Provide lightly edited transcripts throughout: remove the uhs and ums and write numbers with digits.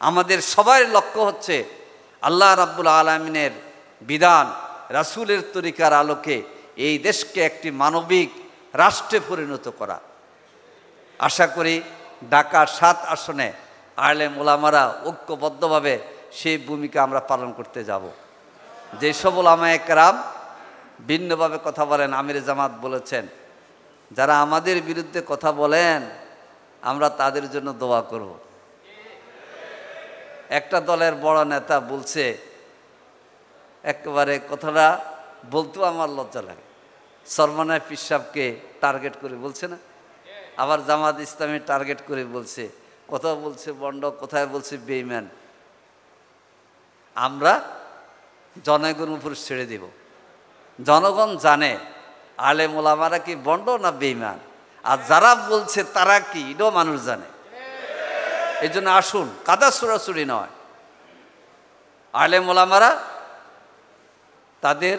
আমাদের সবার লক্ষ্য হচ্ছে আল্লাহ রাব্বুল আলামিনের বিধান রাসূলের তরিকার আলোকে এই দেশকে একটি মানবিক রাষ্ট্রে পরিণত করা। আশা করি ঢাকা ৭ আসনে আলেম ওলামারা ঐক্যবদ্ধভাবে সেই ভূমিকা আমরা পালন করতে যাব। যেসব ওলামায়ে কেরাম ভিন্নভাবে কথা বলেন, আমির জামাত বলেছেন, যারা আমাদের বিরুদ্ধে কথা বলেন আমরা তাদের জন্য দোয়া করব। একটা দলের বড় নেতা বলছে, একেবারে কথাটা বলতেও আমার লজ্জা লাগে, সরমানায় পীর সাহেবকে টার্গেট করে বলছে না, আবার জামাত ইসলামী টার্গেট করে বলছে, কোথাও বলছে বন্ড, কোথায় বলছে বেঈমান। আমরা জনগণের উপর ছেড়ে দেব। জনগণ জানে আলেম ওলামারা কি বন্ড না বেঈমান, আর যারা বলছে তারা কি এটাও মানুষ জানে। এই জন্য আসুন, কাদা ছুড়াছুড়ি নয়, আলেম ওলামারা তাদের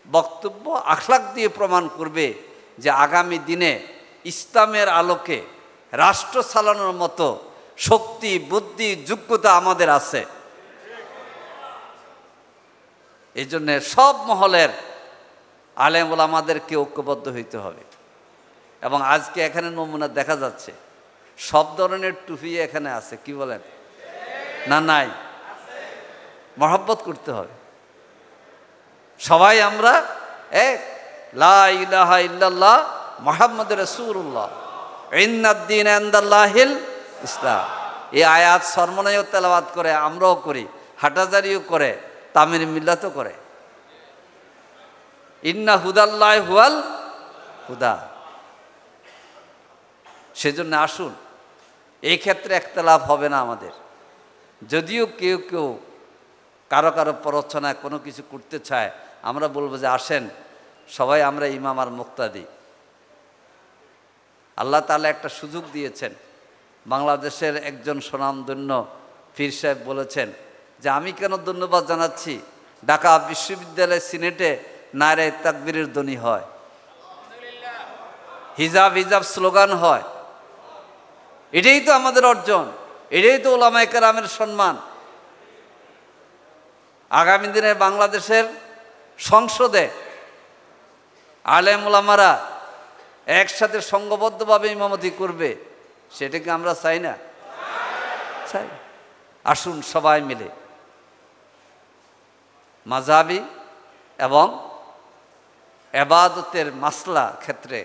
বক্তব্য আখলাক দিয়ে প্রমাণ করবে যে আগামী দিনে ইসলামের আলোকে রাষ্ট্র চালানোর মতো শক্তি, বুদ্ধি, যোগ্যতা আমাদের আছে। এই জন্য সব মহলের আলেম ওলামাদেরকে ঐক্যবদ্ধ হইতে হবে। এবং আজকে এখানে নমুনা দেখা যাচ্ছে, সব ধরনের টুপি এখানে আছে, কি বলেন না? নাই, মহব্বত করতে হবে। সবাই আমরা এক, লা ইলাহা ইল্লাল্লাহ মুহাম্মাদুর রাসূলুল্লাহ ইন্নাদ-দীন ইনদাল্লাহিল ইসলাম। এই আয়াত সরমনায়ও তেলাওয়াত করে, আমরাও করি, হাটাজারিও করে, তামিল মিল্লাতও করে। ইন্না হুদাল্লাহি হুয়াল হুদা। সেজন্য আসুন, এই ক্ষেত্রে একতলাফ হবে না আমাদের। যদিও কেউ কেউ কারো কারো প্ররোচনায় কোনো কিছু করতে চায়, আমরা বলবো যে আসেন সবাই আমরা ইমাম আর মুক্তাদি। আল্লাহ তাআলা একটা সুযোগ দিয়েছেন। বাংলাদেশের একজন স্বনামধন্য পীর সাহেব বলেছেন যে আমি কেন ধন্যবাদ জানাচ্ছি, ঢাকা বিশ্ববিদ্যালয়ের সিনেটে নারে তাকবীরের ধ্বনি হয়, হিজাব হিজাব স্লোগান হয়। এটাই তো আমাদের অর্জন, এটাই তো ওলামায়ে কেরামের সম্মান। আগামী দিনে বাংলাদেশের সংসদে আলেম ওলামারা একসাথে সংঘবদ্ধভাবে ইমামতি করবে, সেটাকে আমরা চাই না? চাই। আসুন সবাই মিলে মাযহাবী এবং ইবাদতের মাসলা ক্ষেত্রে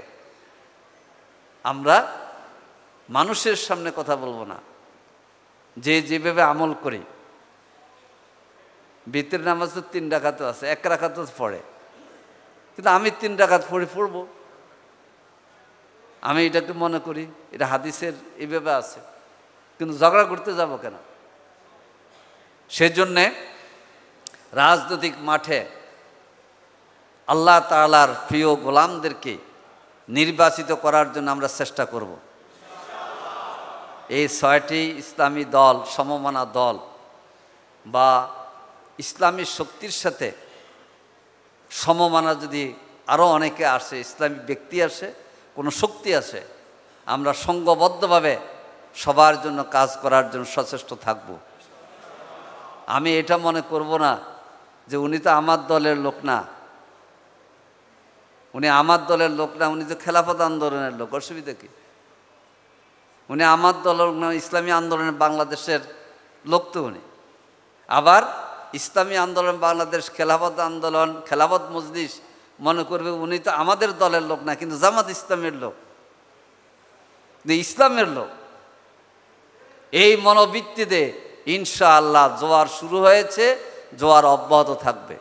আমরা মানুষের সামনে কথা বলবো না, যে যেভাবে আমল করি। বিতর নামাজ তো 3 রাকাত আছে, 1 রাকাত পড়ে, কিন্তু আমি 3 রাকাত পড়ব, আমি এটাকে মনে করি এটা হাদিসের এইভাবে আছে, কিন্তু ঝগড়া করতে যাব কেন? সেজন্যে রাজনৈতিক মাঠে আল্লাহ তাআলার প্রিয় গোলামদেরকে নির্বাচিত করার জন্য আমরা চেষ্টা করব। এই 6টি ইসলামী দল, সমমনা দল বা ইসলামী শক্তির সাথে সমমানা যদি আরও অনেকে আসে, ইসলামী ব্যক্তি আসে, কোনো শক্তি আসে, আমরা সংঘবদ্ধভাবে সবার জন্য কাজ করার জন্য সচেষ্ট থাকব। আমি এটা মনে করব না যে উনি তো আমার দলের লোক না, উনি আমার দলের লোক না, উনি তো খেলাফত আন্দোলনের লোক, অসুবিধা কি? উনি আমার দলের না, ইসলামী আন্দোলনের বাংলাদেশের লোক তো উনি। আবার ইসলামী আন্দোলন বাংলাদেশ, খেলাফত আন্দোলন, খেলাফত মজলিস মনে করবে উনি তো আমাদের দলের লোক না, কিন্তু জামাত ইসলামের লোক, ইসলামের লোক। এই মনোবৃত্তিতে ইনশাআল্লাহ জোয়ার শুরু হয়েছে, জোয়ার অব্যাহত থাকবে।